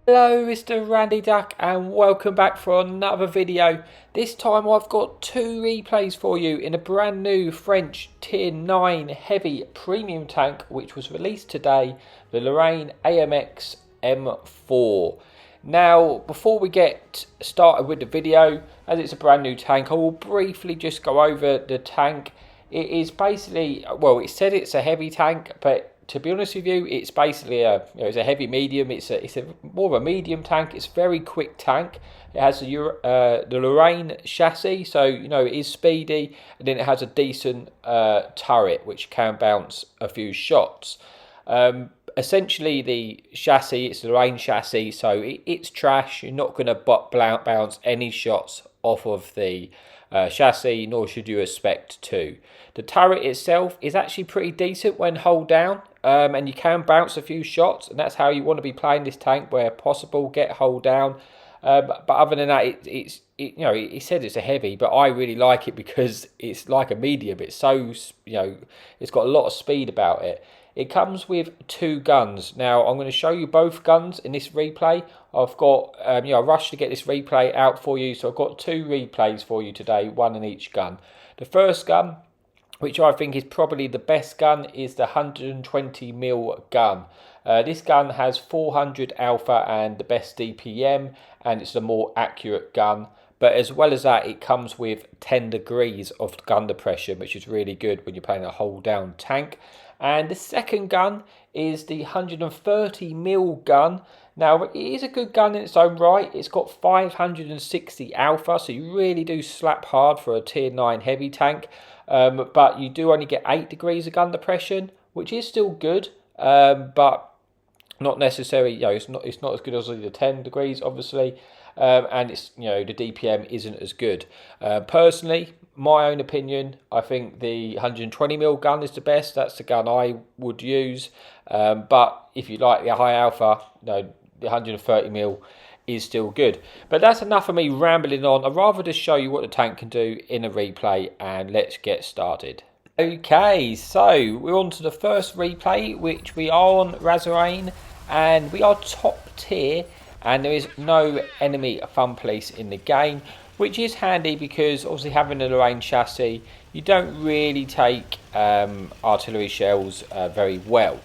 Hello, Mr. Randy Duck, and welcome back for another video. This time I've got two replays for you in a brand new French Tier 9 heavy premium tank which was released today, the Lorraine AMX M4. Now, before we get started with the video, as it's a brand new tank, I will briefly just go over the tank. It is basically, well, it said it's a heavy tank, but to be honest with you, it's basically it's a heavy medium. It's a more of a medium tank. It's a very quick tank. It has the Lorraine chassis, so it is speedy, and then it has a decent turret which can bounce a few shots. Essentially, the chassis, it's the Lorraine chassis, so it's trash. You're not going to bounce any shots off of the chassis, nor should you expect to. The turret itself is actually pretty decent when hold down, and you can bounce a few shots, and that's how you want to be playing this tank where possible. Get hold down, but other than that, it said it's a heavy, but I really like it because it's like a medium. It's so it's got a lot of speed about it. It comes with two guns. Now, I'm going to show you both guns in this replay. I've got, I rushed to get this replay out for you, so I've got two replays for you today, one in each gun. The first gun, which I think is probably the best gun, is the 120mm gun. This gun has 400 alpha and the best DPM, and it's a more accurate gun. But as well as that, it comes with 10 degrees of gun depression, which is really good when you're playing a hold down tank. And the second gun is the 130mm gun. Now, it is a good gun in its own right. It's got 560 alpha, so you really do slap hard for a tier 9 heavy tank. But you do only get 8 degrees of gun depression, which is still good, but not necessarily, it's not as good as the 10 degrees, obviously. And it's the DPM isn't as good. Personally, my own opinion, I think the 120mm gun is the best. That's the gun I would use. But if you like the high alpha, the 130mm is still good. But that's enough of me rambling on. I'd rather just show you what the tank can do in a replay, and let's get started. Okay, so we're on to the first replay, which we are on Lorraine, and we are top tier, and there is no enemy fun police in the game, which is handy because obviously having a Lorraine chassis, you don't really take artillery shells very well.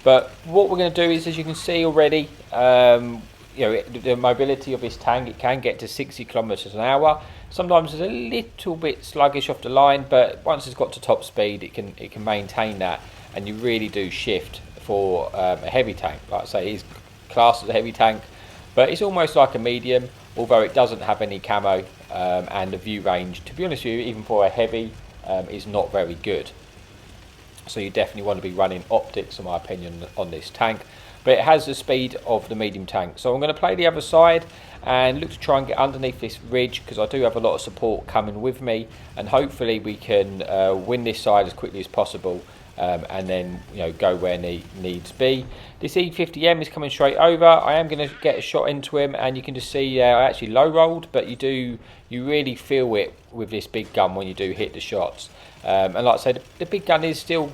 But what we're going to do is, as you can see already, the mobility of this tank, it can get to 60 kilometers an hour. Sometimes it's a little bit sluggish off the line, but once it's got to top speed, it can maintain that, and you really do shift for a heavy tank. Like I say, it is classed as a heavy tank, but it's almost like a medium, although it doesn't have any camo, and the view range, to be honest with you, even for a heavy, is not very good. So you definitely want to be running optics, in my opinion, on this tank. But it has the speed of the medium tank. So I'm going to play the other side and look to try and get underneath this ridge, because I do have a lot of support coming with me, and hopefully we can win this side as quickly as possible, and then go where needs be. This E50M is coming straight over. I am going to get a shot into him, and you can just see I actually low rolled, but you really feel it with this big gun when you do hit the shots. And like I said, the big gun is still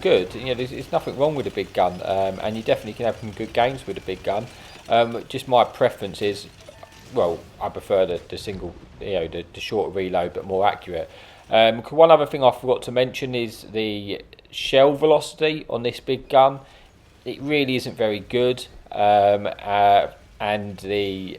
good. There's nothing wrong with the big gun, and you definitely can have some good games with the big gun. Just my preference is, well, I prefer the single, the shorter reload but more accurate. One other thing I forgot to mention is the shell velocity on this big gun. It really isn't very good, and the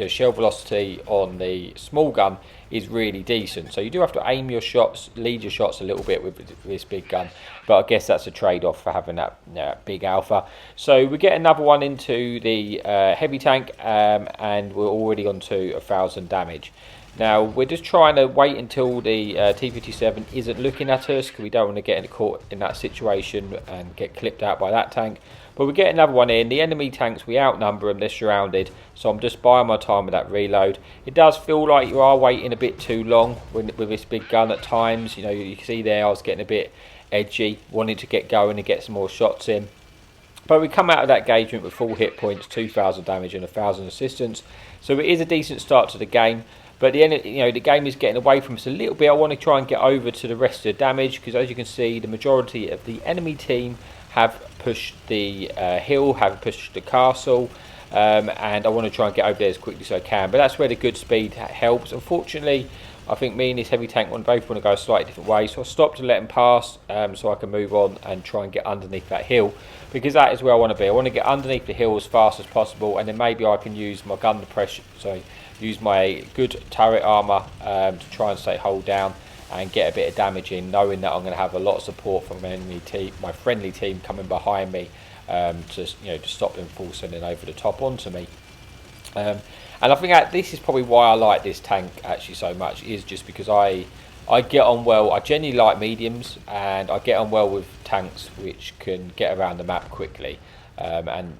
shell velocity on the small gun is really decent. So you do have to aim your shots, lead your shots a little bit with this big gun, but I guess that's a trade-off for having that big alpha. So we get another one into the heavy tank, and we're already on to 1,000 damage. Now we're just trying to wait until the T-57 isn't looking at us, because we don't want to get caught in that situation and get clipped out by that tank. But we get another one in. The enemy tanks, we outnumber them, they're surrounded, so I'm just buying my time with that reload. It does feel like you are waiting a bit too long with this big gun at times. You can see there I was getting a bit edgy, wanting to get going and get some more shots in. But we come out of that engagement with full hit points, 2,000 damage and 1,000 assistance. So it is a decent start to the game. But the game is getting away from us a little bit. I want to try and get over to the rest of the damage, because as you can see, the majority of the enemy team have pushed the hill, have pushed the castle, and I want to try and get over there as quickly as I can. But that's where the good speed helps. Unfortunately, I think me and this heavy tank both want to go a slightly different way, so I stopped to let him pass so I can move on and try and get underneath that hill, because that is where I want to be. I want to get underneath the hill as fast as possible, and then maybe I can use my gun depression, use my good turret armour to try and stay hold down and get a bit of damage in, knowing that I'm going to have a lot of support from my enemy team, my friendly team coming behind me to stop them full sending over the top onto me. And I think that this is probably why I like this tank actually so much, is just because I get on well. I genuinely like mediums, and I get on well with tanks which can get around the map quickly, and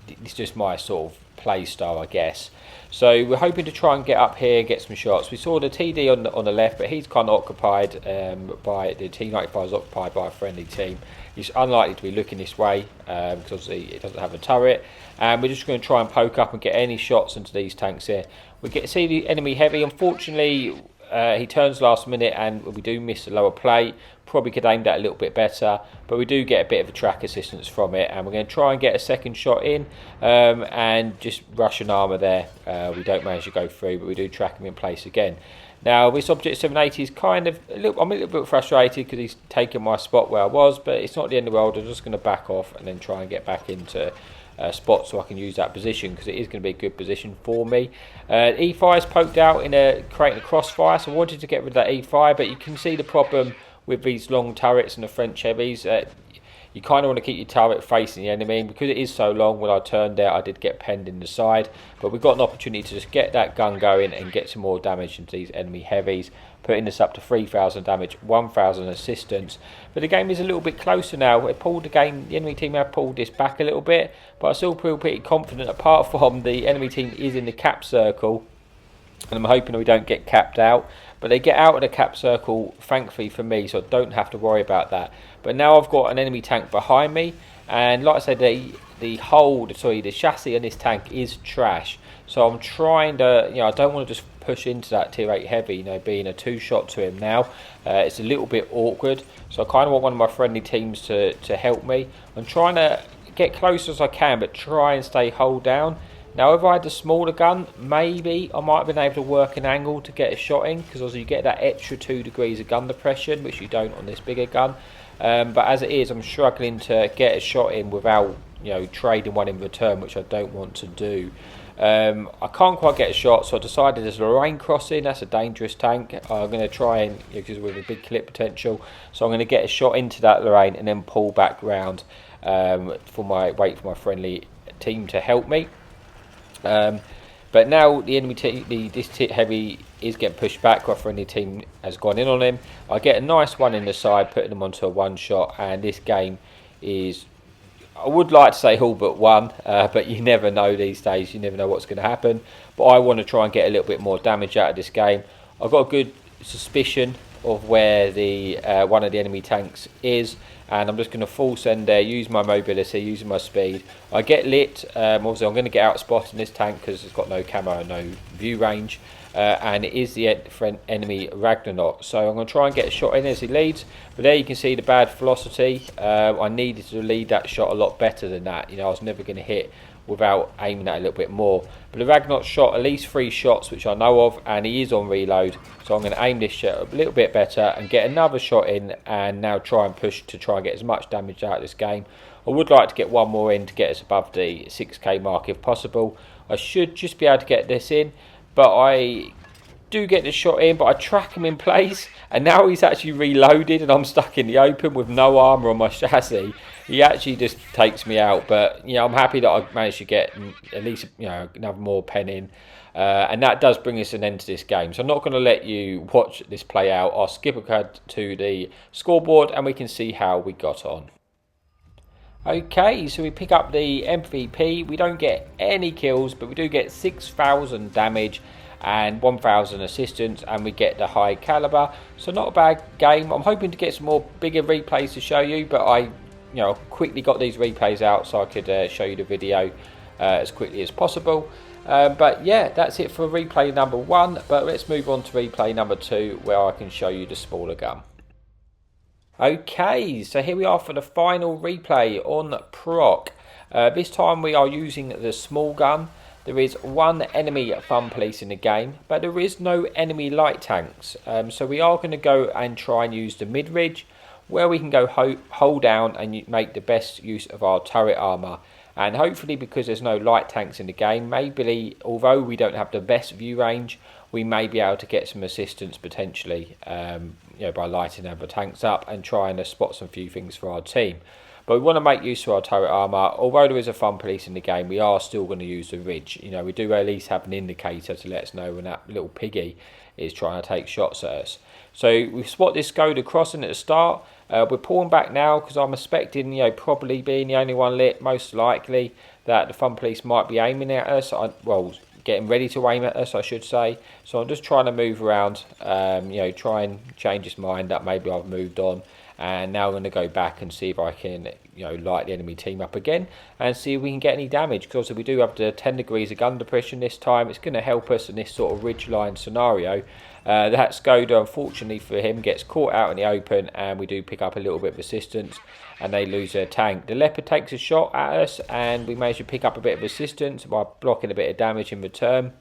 it's just my sort of play style, I guess. So we're hoping to try and get up here, get some shots. We saw the TD on the left, but he's kind of occupied by the T95 is occupied by a friendly team. He's unlikely to be looking this way because it doesn't have a turret. And we're just going to try and poke up and get any shots into these tanks here. We see the enemy heavy. Unfortunately, he turns last minute and we do miss the lower plate. Probably could aim that a little bit better, but we do get a bit of a track assistance from it, and we're going to try and get a second shot in and just Russian armour there. We don't manage to go through, but we do track him in place again. Now this Object 780 is kind of I'm a little bit frustrated because he's taken my spot where I was, but it's not the end of the world. I'm just going to back off and then try and get back into spot so I can use that position, because it is going to be a good position for me. E5 is poked out in creating a crossfire, so I wanted to get rid of that E5, but you can see the problem with these long turrets and the French heavies. You kind of want to keep your turret facing the enemy, and because it is so long, when I turned out I did get penned in the side, but we've got an opportunity to just get that gun going and get some more damage into these enemy heavies, putting this up to 3,000 damage, 1,000 assistance. But the game is a little bit closer now. It pulled the game, the enemy team have pulled this back a little bit, but I still feel pretty confident, apart from the enemy team is in the cap circle, and I'm hoping we don't get capped out. But they get out of the cap circle, thankfully for me, so I don't have to worry about that. But now I've got an enemy tank behind me, and like I said, the chassis on this tank is trash. So I'm trying to, I don't want to just push into that tier 8 heavy, being a two-shot to him now. It's a little bit awkward, so I kind of want one of my friendly teams to help me. I'm trying to get close as I can, but try and stay hold down. Now, if I had the smaller gun, maybe I might have been able to work an angle to get a shot in, because also you get that extra 2 degrees of gun depression, which you don't on this bigger gun. But as it is, I'm struggling to get a shot in without, trading one in return, which I don't want to do. I can't quite get a shot, so I decided there's Lorraine crossing. That's a dangerous tank. I'm going to try and, because with a big clip potential, so I'm going to get a shot into that Lorraine and then pull back round wait for my friendly team to help me. But now the enemy this heavy is getting pushed back. Our friendly team has gone in on him. I get a nice one in the side, putting him onto a one shot, and this game is, I would like to say all but won, but you never know these days. You never know what's going to happen. But I want to try and get a little bit more damage out of this game. I've got a good suspicion of where the one of the enemy tanks is, and I'm just going to full send there, use my mobility, using my speed. I get lit. Obviously I'm going to get out spot in this tank because it's got no camo and no view range, and it is the enemy Ragnarok, so I'm going to try and get a shot in as he leads. But there you can see the bad velocity. I needed to lead that shot a lot better than that. I was never going to hit without aiming at a little bit more. But the Ragnarok shot at least 3 shots, which I know of, and he is on reload, so I'm going to aim this shot a little bit better and get another shot in, and now try and push to try and get as much damage out of this game. I would like to get one more in to get us above the 6k mark if possible. I should just be able to get this in, but I do get the shot in, but I track him in place, and now he's actually reloaded and I'm stuck in the open with no armour on my chassis. He actually just takes me out, but I'm happy that I managed to get at least another more pen in, and that does bring us an end to this game. So I'm not going to let you watch this play out. I'll skip ahead to the scoreboard and we can see how we got on. Okay, so we pick up the MVP. We don't get any kills, but we do get 6,000 damage and 1,000 assistance, and we get the high caliber. So not a bad game. I'm hoping to get some more bigger replays to show you, but I quickly got these replays out so I could show you the video as quickly as possible. But yeah, that's it for replay number 1, but let's move on to replay number 2, where I can show you the smaller gun. Okay, so here we are for the final replay on Proc. This time we are using the small gun. There is one enemy fun police in the game, but there is no enemy light tanks. So we are going to go and try and use the mid-ridge, where we can go hold down and make the best use of our turret armour. And hopefully, because there's no light tanks in the game, maybe although we don't have the best view range, we may be able to get some assistance potentially, by lighting other tanks up and trying to spot some few things for our team. But we want to make use of our turret armour. Although there is a fun police in the game, we are still going to use the ridge. We do at least have an indicator to let us know when that little piggy is trying to take shots at us. So we've spotted this Skoda crossing at the start. We're pulling back now because I'm expecting, probably being the only one lit, most likely, that the fun police might be aiming at us. Getting ready to aim at us, I should say. So I'm just trying to move around, try and change his mind that maybe I've moved on. And now I'm going to go back and see if I can, light the enemy team up again and see if we can get any damage. Because also we do have the 10 degrees of gun depression this time. It's going to help us in this sort of ridgeline scenario. That Skoda, unfortunately for him, gets caught out in the open, and we do pick up a little bit of assistance, and they lose their tank. The Leopard takes a shot at us, and we manage to pick up a bit of assistance by blocking a bit of damage in return.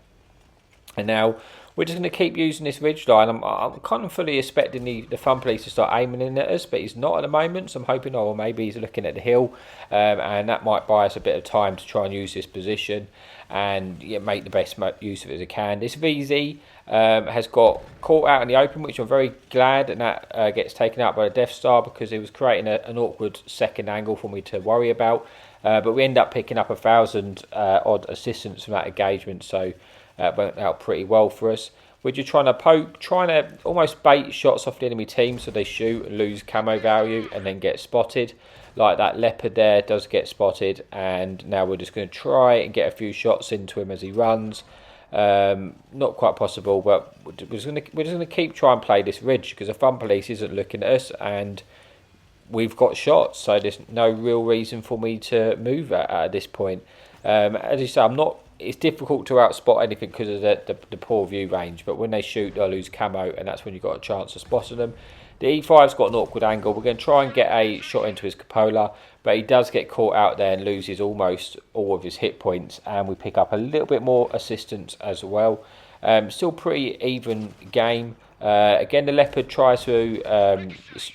And now we're just going to keep using this ridgeline. I'm kind of fully expecting the fun police to start aiming in at us, but he's not at the moment. So I'm hoping, maybe he's looking at the hill, and that might buy us a bit of time to try and use this position and make the best use of it as I can. This VZ has got caught out in the open, which I'm very glad, and that gets taken out by the Death Star because it was creating an awkward second angle for me to worry about. But we end up picking up 1,000 odd assistance from that engagement, so it went out pretty well for us. We're just trying to poke, trying to almost bait shots off the enemy team so they shoot and lose camo value and then get spotted. Like that Leopard there does get spotted, and now we're just going to try and get a few shots into him as he runs. Not quite possible, but we're just going to keep trying to play this ridge because the fun police isn't looking at us, and we've got shots, so there's no real reason for me to move at this point. As you say, it's difficult to outspot anything because of the poor view range, but when they shoot, they'll lose camo, and that's when you've got a chance of spotting them. The E5's got an awkward angle. We're going to try and get a shot into his cupola, but he does get caught out there and loses almost all of his hit points, and we pick up a little bit more assistance as well. Still pretty even game. Again, the Leopard tries to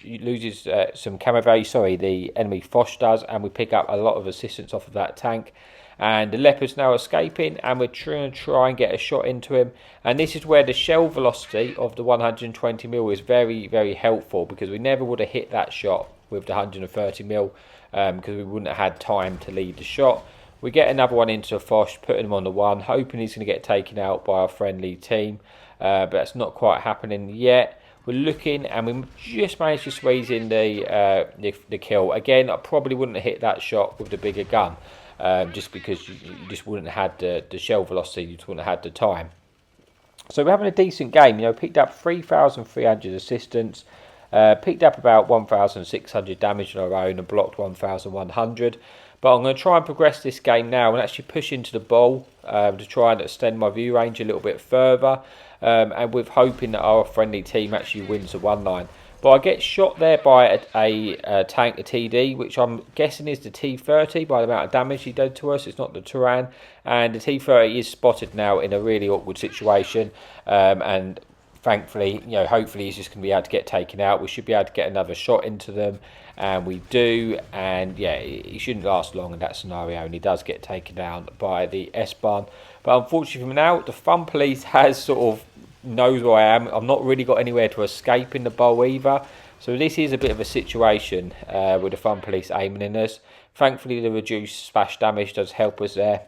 loses some camo value. The enemy Foch does, and we pick up a lot of assistance off of that tank. And the Leopard's now escaping, and we're trying to try and get a shot into him. And this is where the shell velocity of the 120mm is very, very helpful, because we never would have hit that shot with the 130mm because we wouldn't have had time to lead the shot. We get another one into Foch, putting him on the one, hoping he's going to get taken out by our friendly team. But that's not quite happening yet. We're looking, and we just managed to squeeze in the kill. Again, I probably wouldn't have hit that shot with the bigger gun. Just because you just wouldn't have had the shell velocity, you just wouldn't have had the time. So we're having a decent game. Picked up 3,300 assistance, picked up about 1,600 damage on our own, and blocked 1,100. But I'm going to try and progress this game now and actually push into the ball to try and extend my view range a little bit further, and with hoping that our friendly team actually wins the one line. But I get shot there by a tank, a TD, which I'm guessing is the T30 by the amount of damage he did to us. It's not the Turan. And the T30 is spotted now in a really awkward situation. And thankfully, hopefully he's just going to be able to get taken out. We should be able to get another shot into them. And we do. And yeah, he shouldn't last long in that scenario. And he does get taken down by the S-Bahn. But unfortunately for now, the fun police has sort of knows where I am. I've not really got anywhere to escape in the bowl either, so this is a bit of a situation with the fun police aiming in us. Thankfully the reduced splash damage does help us there,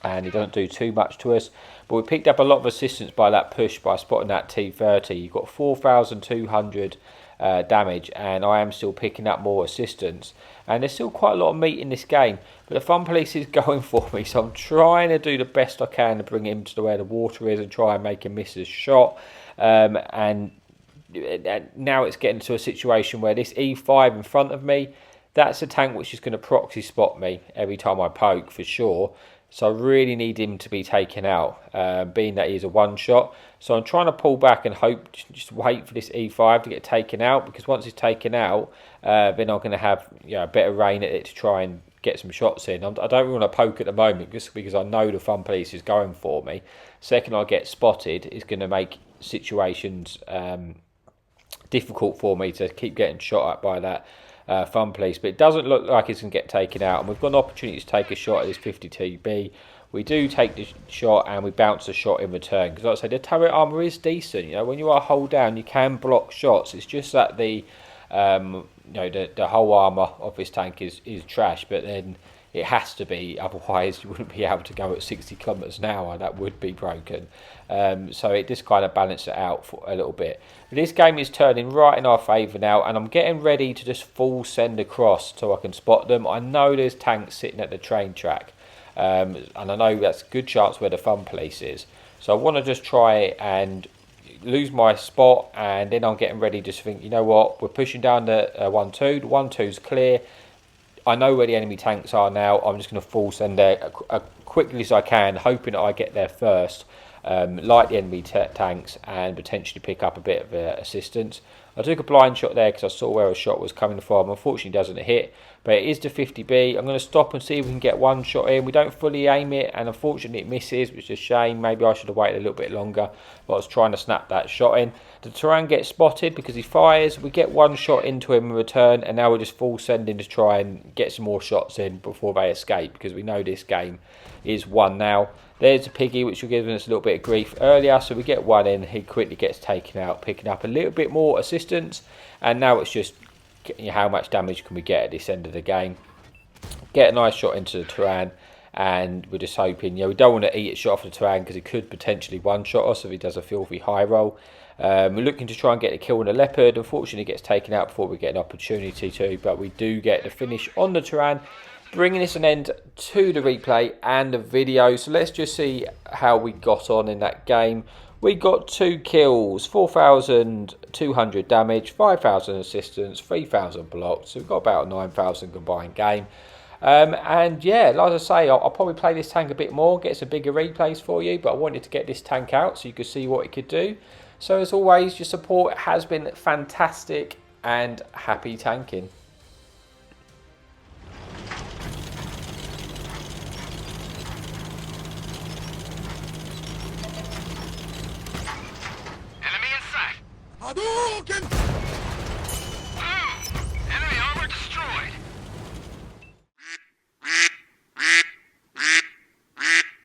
and it doesn't do too much to us, but we picked up a lot of assistance by that push by spotting that T30. You've got 4,200 damage, and I am still picking up more assistance, and there's still quite a lot of meat in this game, but the fun police is going for me, so I'm trying to do the best I can to bring him to where the water is and try and make him miss his shot. And now it's getting to a situation where this E5 in front of me, that's a tank which is going to proxy spot me every time I poke for sure. So I really need him to be taken out, being that he's a one-shot. So I'm trying to pull back and hope, just wait for this E5 to get taken out, because once it's taken out, then I'm going to have a better reign at it to try and get some shots in. I don't really want to poke at the moment, just because I know the fun police is going for me. Second I get spotted is going to make situations difficult for me to keep getting shot at by that fun police, but it doesn't look like it's going to get taken out, and we've got an opportunity to take a shot at this 52B. We do take the shot and we bounce the shot in return, because like I say, the turret armour is decent. When you are hold down, you can block shots. It's just that the the whole armour of this tank is trash, but then it has to be, otherwise you wouldn't be able to go at 60 kilometers an hour. That would be broken. So it just kind of balanced it out for a little bit. But this game is turning right in our favour now, and I'm getting ready to just full send across so I can spot them. I know there's tanks sitting at the train track, and I know that's a good chance where the fun police is. So I want to just try and lose my spot, and then I'm getting ready to think, you know what, we're pushing down the 1-2. The 1-2's clear. I know where the enemy tanks are now. I'm just going to full send there as quickly as I can, hoping that I get there first, light the enemy tanks, and potentially pick up a bit of assistance. I took a blind shot there because I saw where a shot was coming from. Unfortunately, it doesn't hit, but it is the 50B. I'm going to stop and see if we can get one shot in. We don't fully aim it, and unfortunately it misses, which is a shame. Maybe I should have waited a little bit longer, but I was trying to snap that shot in. The Terran gets spotted because he fires. We get one shot into him in return, and now we're just full sending to try and get some more shots in before they escape, because we know this game is won now. There's a piggy, which was giving us a little bit of grief earlier, so we get one in. He quickly gets taken out, picking up a little bit more assistance, and now it's just how much damage can we get at this end of the game. Get a nice shot into the Terran, and we're just hoping, we don't want to eat a shot off the Terran because he could potentially one-shot us if he does a filthy high roll. We're looking to try and get a kill on the Leopard. Unfortunately, it gets taken out before we get an opportunity to, but we do get the finish on the Terran, bringing this an end to the replay and the video. So let's just see how we got on in that game. We got 2 kills, 4,200 damage, 5,000 assistance, 3,000 blocked. So we've got about a 9,000 combined game. And yeah, like I say, I'll probably play this tank a bit more, get some bigger replays for you, but I wanted to get this tank out so you could see what it could do. So as always, your support has been fantastic, and happy tanking. Hadouken!